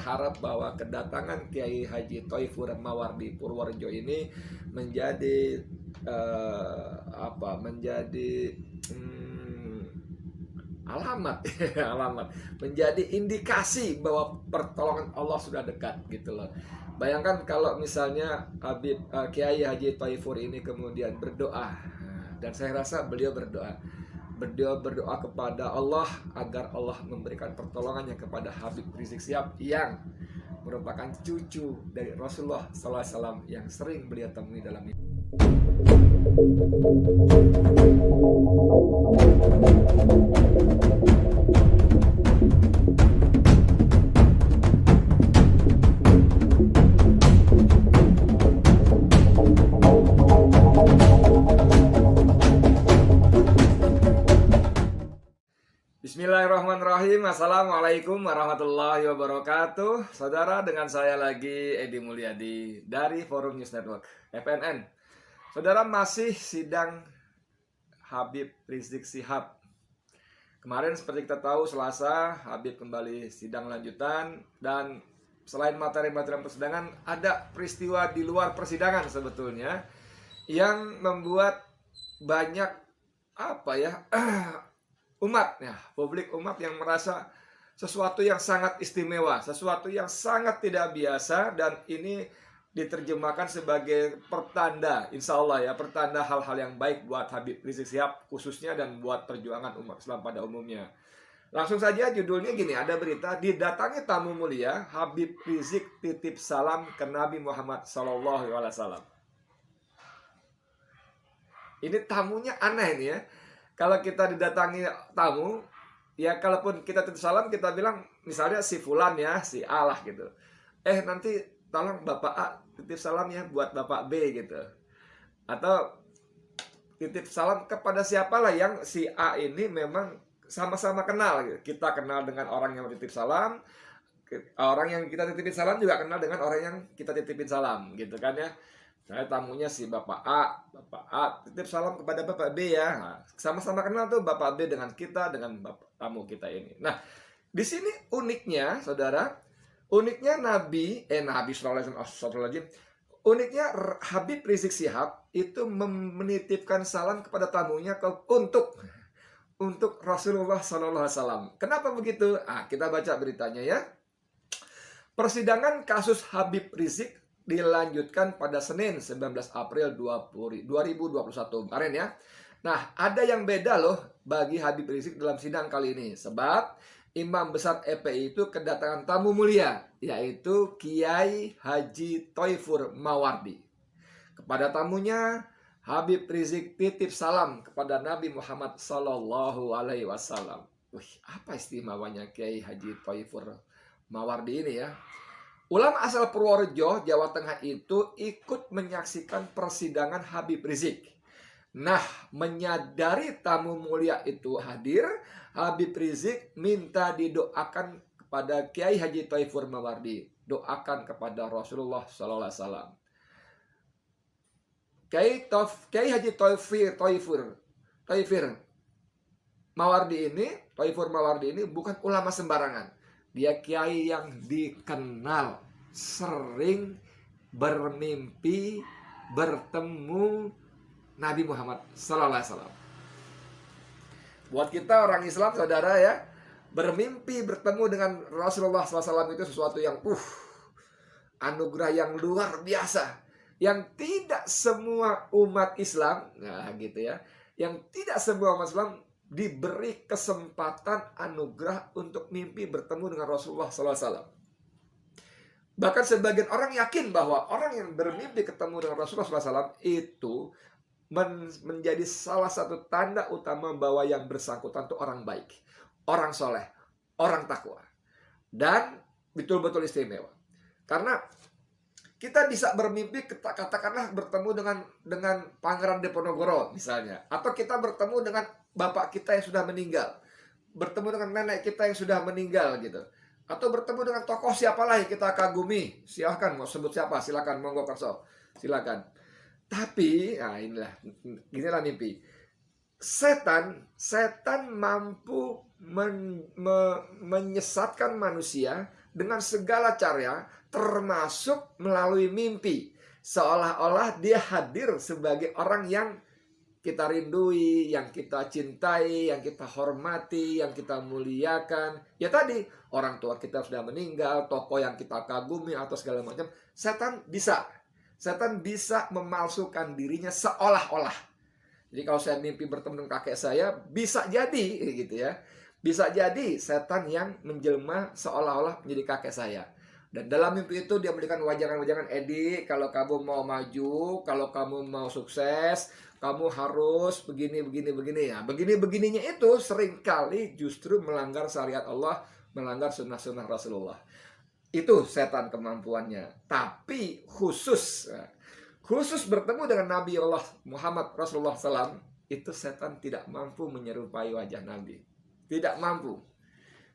berharap bahwa kedatangan Kiai Haji Thaifur Mawardi Purworejo ini menjadi alamat alamat, menjadi indikasi bahwa pertolongan Allah sudah dekat gitu loh. Bayangkan kalau misalnya Kiai Haji Thaifur ini kemudian berdoa, dan saya rasa beliau berdoa kepada Allah agar Allah memberikan pertolongannya kepada Habib Rizik Syihab yang merupakan cucu dari Rasulullah SAW yang sering beliau temui dalam hidup. Bismillahirrahmanirrahim. Assalamualaikum warahmatullahi wabarakatuh. Saudara, dengan saya lagi Edi Mulyadi dari Forum News Network FNN. Saudara, masih sidang Habib Rizik Syihab. Kemarin seperti kita tahu Selasa Habib kembali sidang lanjutan, dan selain materi-materi persidangan ada peristiwa di luar persidangan sebetulnya yang membuat banyak publik umat yang merasa sesuatu yang sangat istimewa, sesuatu yang sangat tidak biasa, dan ini diterjemahkan sebagai pertanda, insya Allah ya, pertanda hal-hal yang baik buat Habib Rizik Syihab khususnya dan buat perjuangan umat Islam pada umumnya. Langsung saja judulnya gini, ada berita, didatangi tamu mulia, Habib Rizik titip salam ke Nabi Muhammad SAW. Ini tamunya aneh nih ya. Kalau kita didatangi tamu, ya kalaupun kita titip salam, kita bilang misalnya si Fulan ya, si A lah gitu. Nanti tolong Bapak A titip salam ya buat Bapak B gitu. Atau titip salam kepada siapalah yang si A ini memang sama-sama kenal gitu. Kita kenal dengan orang yang titip salam, orang yang kita titipin salam juga kenal dengan orang yang kita titipin salam gitu kan ya. Saya tamunya si Bapak A titip salam kepada Bapak B ya. Nah, sama-sama kenal tuh Bapak B dengan kita, dengan Bapak tamu kita ini. Nah, di sini uniknya, saudara, Nabi sallallahu alaihi wasallam, uniknya Habib Rizik Syihab itu menitipkan salam kepada tamunya untuk Rasulullah sallallahu alaihi wasallam. Kenapa begitu? Kita baca beritanya ya. Persidangan kasus Habib Rizik dilanjutkan pada Senin 19 April 2021 kemarin ya. Nah, ada yang beda loh bagi Habib Rizik dalam sidang kali ini, sebab Imam Besar FPI itu kedatangan tamu mulia, yaitu Kiai Haji Thaifur Mawardi. Kepada tamunya, Habib Rizik titip salam kepada Nabi Muhammad SAW. Apa istimewanya Kiai Haji Thaifur Mawardi ini ya? Ulama asal Purworejo, Jawa Tengah itu ikut menyaksikan persidangan Habib Rizik. Nah, menyadari tamu mulia itu hadir, Habib Rizik minta didoakan kepada Kiai Haji Thaifur Mawardi. Doakan kepada Rasulullah SAW. Kiai Haji Thaifur Mawardi ini bukan ulama sembarangan. Dia kiai yang dikenal, sering bermimpi bertemu Nabi Muhammad SAW. Buat kita orang Islam, saudara ya, bermimpi bertemu dengan Rasulullah SAW itu sesuatu yang anugerah yang luar biasa, yang tidak semua umat Islam, yang tidak semua umat Islam diberi kesempatan anugerah untuk mimpi bertemu dengan Rasulullah SAW. Bahkan sebagian orang yakin bahwa orang yang bermimpi ketemu dengan Rasulullah SAW itu menjadi salah satu tanda utama bahwa yang bersangkutan itu orang baik, orang soleh, orang takwa, dan betul-betul istimewa. Karena kita bisa bermimpi, katakanlah bertemu dengan Pangeran Diponegoro misalnya, atau kita bertemu dengan bapak kita yang sudah meninggal, bertemu dengan nenek kita yang sudah meninggal gitu, atau bertemu dengan tokoh siapalah yang kita kagumi. Silahkan mau sebut siapa, silakan, monggo kerso, silakan. Tapi inilah mimpi. Setan mampu menyesatkan manusia dengan segala cara, termasuk melalui mimpi. Seolah-olah dia hadir sebagai orang yang kita rindui, yang kita cintai, yang kita hormati, yang kita muliakan. Ya tadi, orang tua kita sudah meninggal, tokoh yang kita kagumi atau segala macam. Setan bisa memalsukan dirinya seolah-olah. Jadi kalau saya mimpi bertemu dengan kakek saya, bisa jadi gitu ya. Bisa jadi setan yang menjelma seolah-olah menjadi kakek saya. Dan dalam mimpi itu dia memberikan wajangan-wajangan, Edi, kalau kamu mau maju, kalau kamu mau sukses, kamu harus begini, begini, begini ya. Begini-begininya itu seringkali justru melanggar syariat Allah, melanggar sunnah-sunnah Rasulullah. Itu setan kemampuannya. Tapi khusus bertemu dengan Nabi Allah Muhammad Rasulullah SAW, itu setan tidak mampu menyerupai wajah Nabi. Tidak mampu.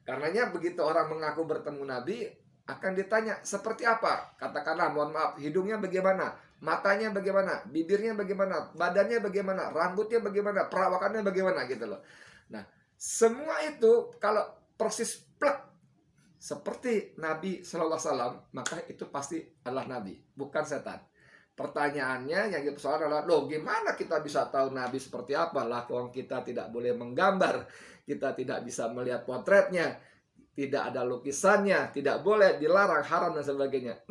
Karenanya begitu orang mengaku bertemu Nabi, akan ditanya seperti apa, katakanlah mohon maaf, hidungnya bagaimana, matanya bagaimana, bibirnya bagaimana, badannya bagaimana, rambutnya bagaimana, perawakannya bagaimana gitu loh. Nah, semua itu kalau persis plek seperti Nabi Sallallahu Alaihi Wasallam, maka itu pasti adalah Nabi, bukan setan. Pertanyaannya yang dipersoalkan adalah, loh gimana kita bisa tahu Nabi seperti apa? Lah, kita tidak boleh menggambar, kita tidak bisa melihat potretnya, tidak ada lukisannya, tidak boleh, dilarang, haram dan sebagainya.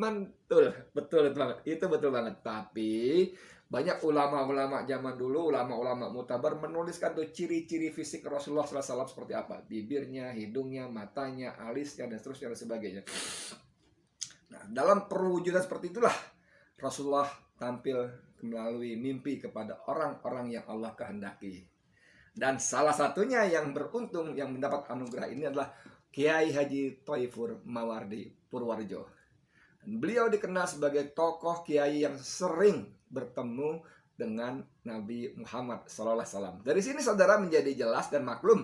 Betul itu banget. Itu betul banget. Tapi banyak ulama-ulama zaman dulu, ulama-ulama mutabar menuliskan tuh ciri-ciri fisik Rasulullah SAW seperti apa. Bibirnya, hidungnya, matanya, alisnya, dan seterusnya dan sebagainya. Nah, dalam perwujudan seperti itulah Rasulullah tampil melalui mimpi kepada orang-orang yang Allah kehendaki. Dan salah satunya yang beruntung yang mendapat anugerah ini adalah Kiai Haji Thaifur Mawardi Purwarjo. Beliau dikenal sebagai tokoh kiai yang sering bertemu dengan Nabi Muhammad SAW. Dari sini saudara menjadi jelas dan maklum,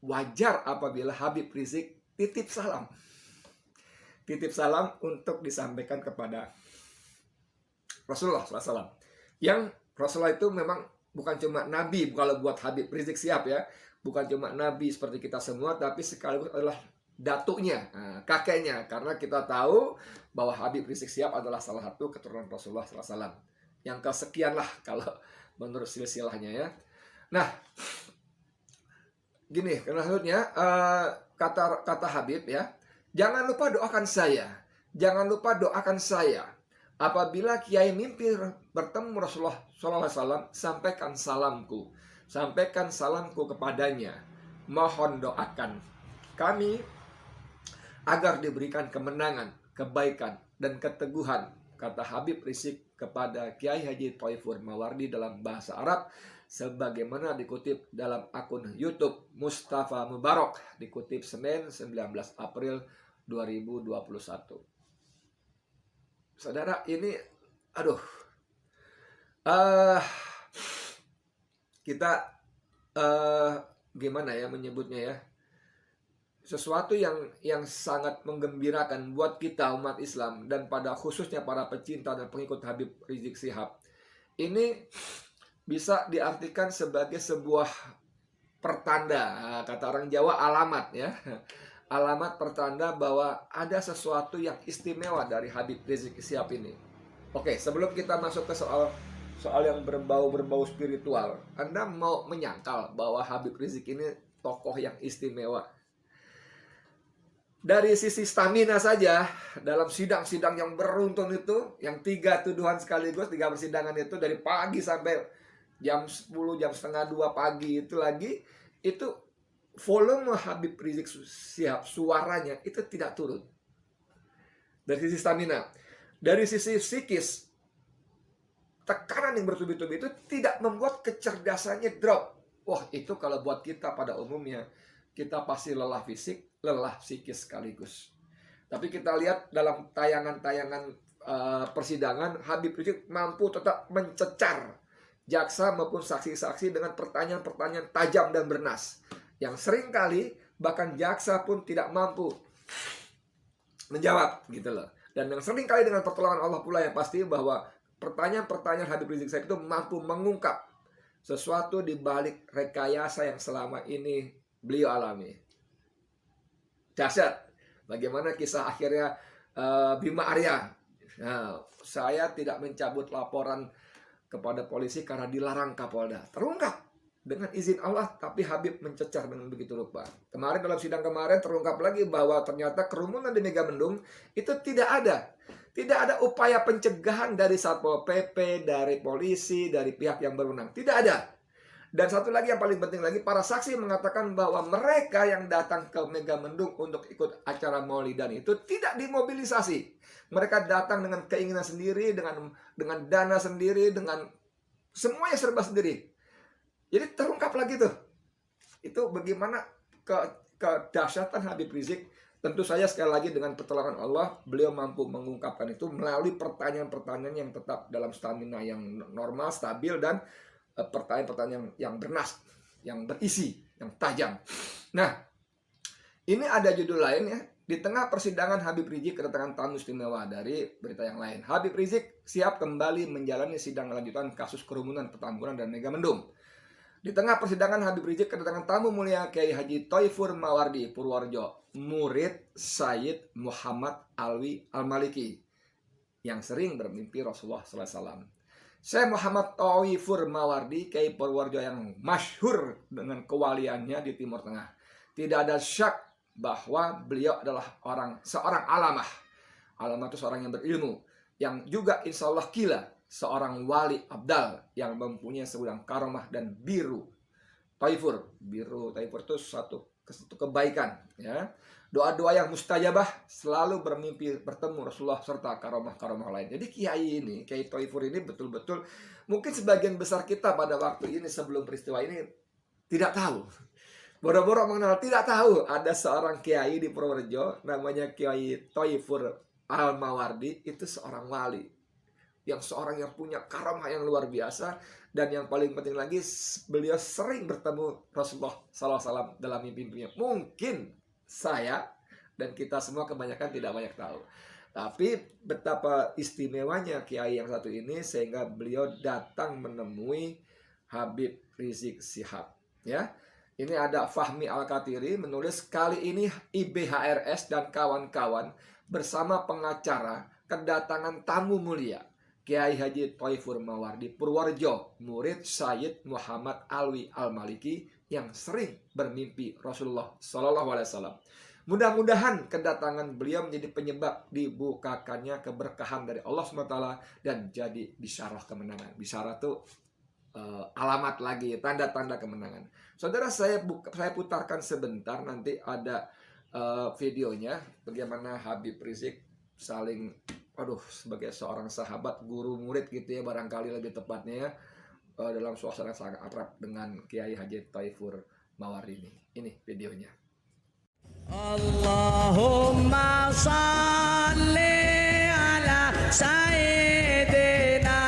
wajar apabila Habib Rizik titip salam. Titip salam untuk disampaikan kepada Rasulullah SAW. Yang Rasulullah itu memang bukan cuma Nabi, kalau buat Habib Rizik siap ya. Bukan cuma Nabi seperti kita semua, tapi sekaligus adalah datuknya, kakeknya. Karena kita tahu bahwa Habib Rizik Syihab adalah salah satu keturunan Rasulullah SAW. Yang kesekian lah kalau menurut silsilahnya ya. Nah, gini, selanjutnya kata Habib ya, jangan lupa doakan saya. Jangan lupa doakan saya. Apabila kiai mimpi bertemu Rasulullah SAW, sampaikan salamku. Sampaikan salamku kepadanya. Mohon doakan kami agar diberikan kemenangan, kebaikan, dan keteguhan, kata Habib Rizik kepada Kiai Haji Thaifur Mawardi dalam bahasa Arab, sebagaimana dikutip dalam akun YouTube Mustafa Mubarak, dikutip Senin 19 April 2021. Saudara, ini kita gimana ya menyebutnya ya, sesuatu yang sangat menggembirakan buat kita umat Islam, dan pada khususnya para pecinta dan pengikut Habib Rizik Syihab. Ini bisa diartikan sebagai sebuah pertanda, kata orang Jawa alamat ya, alamat pertanda bahwa ada sesuatu yang istimewa dari Habib Rizik Syihab ini. Oke, sebelum kita masuk ke soal yang berbau spiritual, Anda mau menyangkal bahwa Habib Rizik ini tokoh yang istimewa. Dari sisi stamina saja, dalam sidang-sidang yang beruntun itu, yang 3 tuduhan sekaligus, 3 persidangan itu, dari pagi sampai jam 10, jam setengah 2 pagi itu lagi, itu volume Habib Rizik Syihab, suaranya itu tidak turun. Dari sisi stamina. Dari sisi psikis, tekanan yang bertubi-tubi itu tidak membuat kecerdasannya drop. Wah, itu kalau buat kita pada umumnya, kita pasti lelah fisik, lelah psikis sekaligus. Tapi kita lihat dalam tayangan-tayangan persidangan, Habib Rizik mampu tetap mencecar jaksa maupun saksi-saksi dengan pertanyaan-pertanyaan tajam dan bernas, yang seringkali bahkan jaksa pun tidak mampu menjawab gitu loh. Dan yang seringkali dengan pertolongan Allah pula yang pasti, bahwa pertanyaan-pertanyaan Habib Rizik Syihab itu mampu mengungkap sesuatu di balik rekayasa yang selama ini beliau alami. Dahsyat. Bagaimana kisah akhirnya Bima Arya. Nah, saya tidak mencabut laporan kepada polisi karena dilarang Kapolda. Terungkap dengan izin Allah, tapi Habib mencecar dengan begitu rupa. Kemarin dalam sidang kemarin terungkap lagi bahwa ternyata kerumunan di Megamendung itu tidak ada. Tidak ada upaya pencegahan dari Satpol PP, dari polisi, dari pihak yang berwenang. Tidak ada. Dan satu lagi yang paling penting lagi, para saksi mengatakan bahwa mereka yang datang ke Megamendung untuk ikut acara Maulidan itu tidak dimobilisasi. Mereka datang dengan keinginan sendiri, dengan dana sendiri, dengan semuanya serba sendiri. Jadi terungkap lagi tuh. Itu bagaimana kedahsyatan Habib Rizik. Tentu saja sekali lagi dengan pertolongan Allah, beliau mampu mengungkapkan itu melalui pertanyaan-pertanyaan yang tetap dalam stamina yang normal, stabil, dan pertanyaan-pertanyaan yang bernas, yang berisi, yang tajam. Nah, ini ada judul lain ya. Di tengah persidangan Habib Rizik kedatangan tamu istimewa dari berita yang lain. Habib Rizik siap kembali menjalani sidang lanjutan kasus kerumunan Petamburan dan Megamendung. Di tengah persidangan Habib Rizik kedatangan tamu mulia Kiai Haji Thaifur Mawardi Purworejo, murid Sayyid Muhammad Alwi Al-Maliki yang sering bermimpi Rasulullah SAW. Saya Muhammad Thaifur Mawardi, Kiai Purworejo yang masyhur dengan kewaliannya di Timur Tengah. Tidak ada syak bahwa beliau adalah seorang alamah. Alamah itu seorang yang berilmu, yang juga insya Allah kila, seorang wali abdal yang mempunyai segudang karomah dan biru. Biru Thaifur itu satu kebaikan, ya. Doa-doa yang mustajabah, selalu bermimpi bertemu Rasulullah serta karomah-karomah lain. Jadi Kiai ini, Kiai Thaifur ini betul-betul mungkin sebagian besar kita pada waktu ini sebelum peristiwa ini tidak tahu. Boro-boro mengenal, tidak tahu ada seorang Kiai di Purworejo namanya Kiai Thaifur Al-Mawardi, itu seorang wali. Yang seorang yang punya karomah yang luar biasa. Dan yang paling penting lagi, beliau sering bertemu Rasulullah SAW dalam mimpi-mimpinya. Mungkin saya dan kita semua kebanyakan tidak banyak tahu. Tapi betapa istimewanya Kiai yang satu ini sehingga beliau datang menemui Habib Rizik Syihab. Ya, ini ada Fahmi Al-Katiri menulis, kali ini IBHRS dan kawan-kawan bersama pengacara kedatangan tamu mulia Kiai Haji Thaifur Mawardi Purworejo, murid Sayyid Muhammad Alwi Al-Maliki yang sering bermimpi Rasulullah SAW. Mudah-mudahan kedatangan beliau menjadi penyebab dibukakannya keberkahan dari Allah SWT dan jadi bisyarah kemenangan. Bisyarah itu alamat lagi, tanda-tanda kemenangan. Saudara, saya putarkan sebentar, nanti ada videonya bagaimana Habib Rizik saling sebagai seorang sahabat, guru murid gitu ya, barangkali lebih tepatnya ya, dalam suasana sangat akrab dengan Kiai Haji Thaifur Mawardi ini. Ini videonya. Allahumma salli ala sayyidina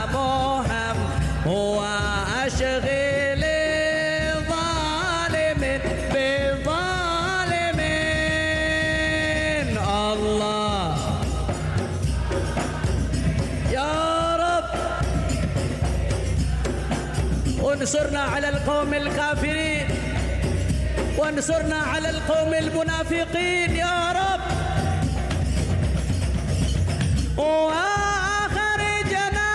Muhammad wa ashghil zalimin bi zalimin. Allah ya Rabb unsurna ala al-qawmil kafirin وانصرنا على القوم المنافقين يا رب وأخرجنا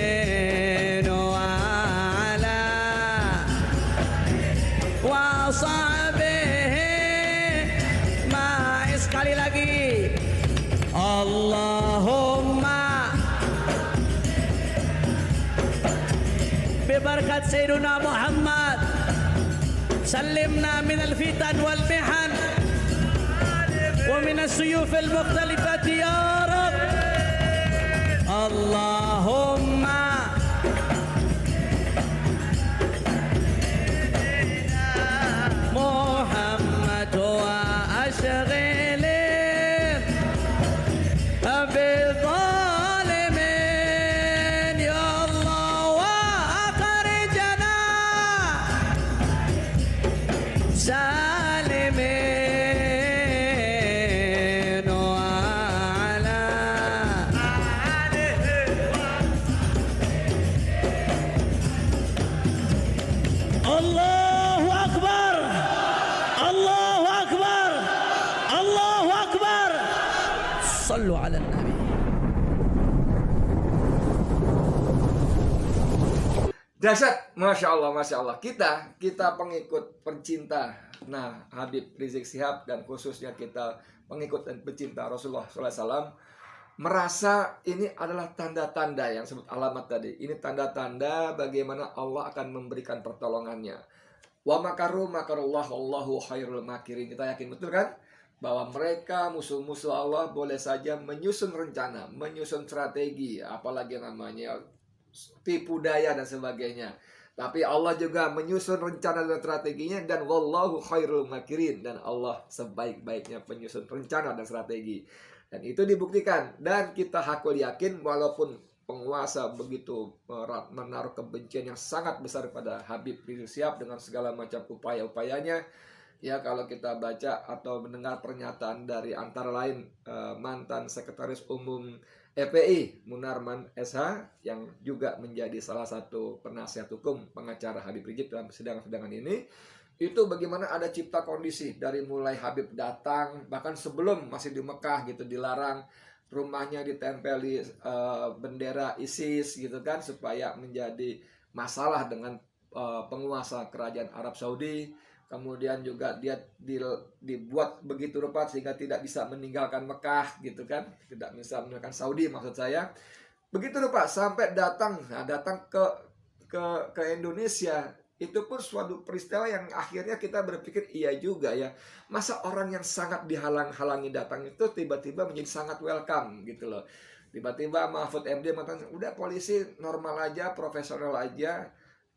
سالمين وعلى وصحبه ما sekali lagi Allahumma ببركة سيدنا محمد سلمنا من الفتن والمحن ومن السيوف المختلفة يا رب اللهم محمد وأشغل بالظالمين يا الله سالمين وعلى صلوا على النبي. Dahsyat, masya Allah, masya Allah. Kita pengikut pencinta, nah Habib Rizik Syihab dan khususnya kita pengikut dan pencinta Rasulullah SAW merasa ini adalah tanda-tanda yang sebut alamat tadi. Ini tanda-tanda bagaimana Allah akan memberikan pertolongannya. Wa makaru makarullah wallahu khairul makirin. Kita yakin betul kan bahwa mereka musuh-musuh Allah boleh saja menyusun rencana, menyusun strategi, apalagi namanya tipu daya dan sebagainya. Tapi Allah juga menyusun rencana dan strateginya, dan wallahu khairul makirin, dan Allah sebaik-baiknya penyusun rencana dan strategi. Dan itu dibuktikan, dan kita hakul yakin walaupun penguasa begitu menaruh kebencian yang sangat besar pada Habib Rizik Syihab dengan segala macam upaya-upayanya. Ya, kalau kita baca atau mendengar pernyataan dari antara lain mantan sekretaris umum EPI Munarman SH yang juga menjadi salah satu penasihat hukum pengacara Habib Rizik dalam persidangan ini, itu bagaimana ada cipta kondisi dari mulai Habib datang, bahkan sebelum masih di Mekah gitu, dilarang, rumahnya ditempeli bendera ISIS gitu kan, supaya menjadi masalah dengan penguasa kerajaan Arab Saudi. Kemudian juga dia dibuat begitu rupa sehingga tidak bisa meninggalkan Mekah gitu kan, tidak bisa meninggalkan Saudi maksud saya. Begitu rupa sampai datang ke Indonesia. Itu pun suatu peristiwa yang akhirnya kita berpikir iya juga ya. Masa orang yang sangat dihalang-halangi datang itu tiba-tiba menjadi sangat welcome gitu loh. Tiba-tiba Mahfud MD mengatakan udah polisi normal aja, profesional aja,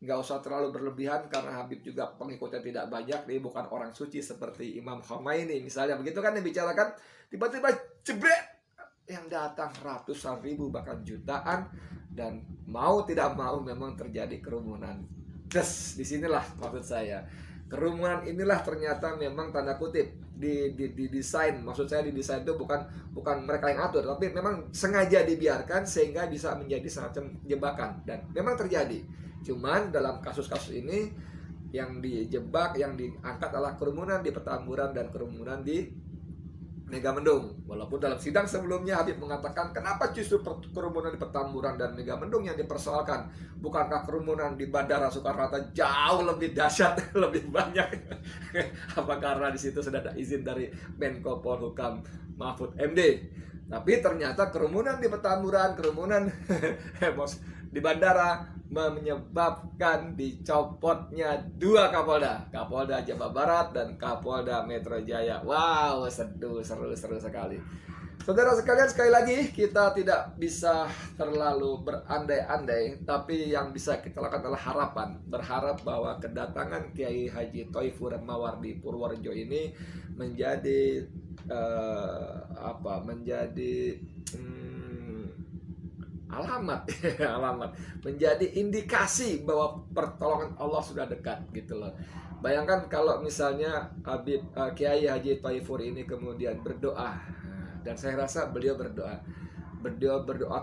nggak usah terlalu berlebihan karena Habib juga pengikutnya tidak banyak, dia bukan orang suci seperti Imam Khomeini misalnya, begitu kan yang bicarakan. Tiba-tiba jebret yang datang ratusan ribu bahkan jutaan, dan mau tidak mau memang terjadi kerumunan. Disinilah maksud saya, kerumunan inilah ternyata memang tanda kutip didesain. Maksud saya didesain itu bukan mereka yang atur, tapi memang sengaja dibiarkan sehingga bisa menjadi semacam jebakan, dan memang terjadi. Cuman dalam kasus-kasus ini yang dijebak, yang diangkat adalah kerumunan di Petamburan dan kerumunan di Megamendung. Walaupun dalam sidang sebelumnya Habib mengatakan kenapa justru kerumunan di Petamburan dan Megamendung yang dipersoalkan, bukankah kerumunan di Bandara Soekarno-Hatta jauh lebih dahsyat, lebih banyak? Apa karena di situ sudah ada izin dari Menko Polhukam Mahfud MD? Tapi ternyata kerumunan di Petamburan, kerumunan di bandara menyebabkan dicopotnya dua Kapolda, Kapolda Jawa Barat dan Kapolda Metro Jaya. Wow, seru sekali. Saudara sekalian, sekali lagi kita tidak bisa terlalu berandai-andai, tapi yang bisa kita lakukan adalah harapan, berharap bahwa kedatangan Kiai Haji Thaifur Mawardi Purworejo ini menjadi alamat menjadi indikasi bahwa pertolongan Allah sudah dekat gitu loh. Bayangkan kalau misalnya Kiai Haji Thaifur ini kemudian berdoa, dan saya rasa beliau berdoa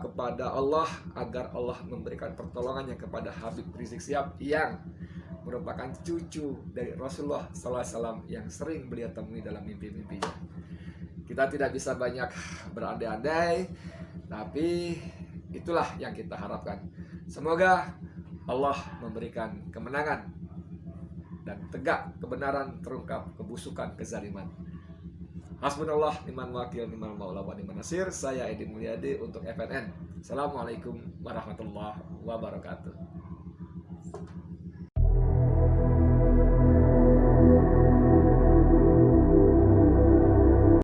kepada Allah agar Allah memberikan pertolongannya kepada Habib Rizik Syihab yang merupakan cucu dari Rasulullah SAW yang sering beliau temui dalam mimpi-mimpinya. Kita tidak bisa banyak berandai-andai, tapi itulah yang kita harapkan. Semoga Allah memberikan kemenangan dan tegak kebenaran, terungkap kebusukan, kezaliman. Hasbunallah ni'mal wakil, ni'mal maula wa ni'man nasir. Saya Edi Mulyadi untuk FNN. Assalamualaikum warahmatullahi wabarakatuh.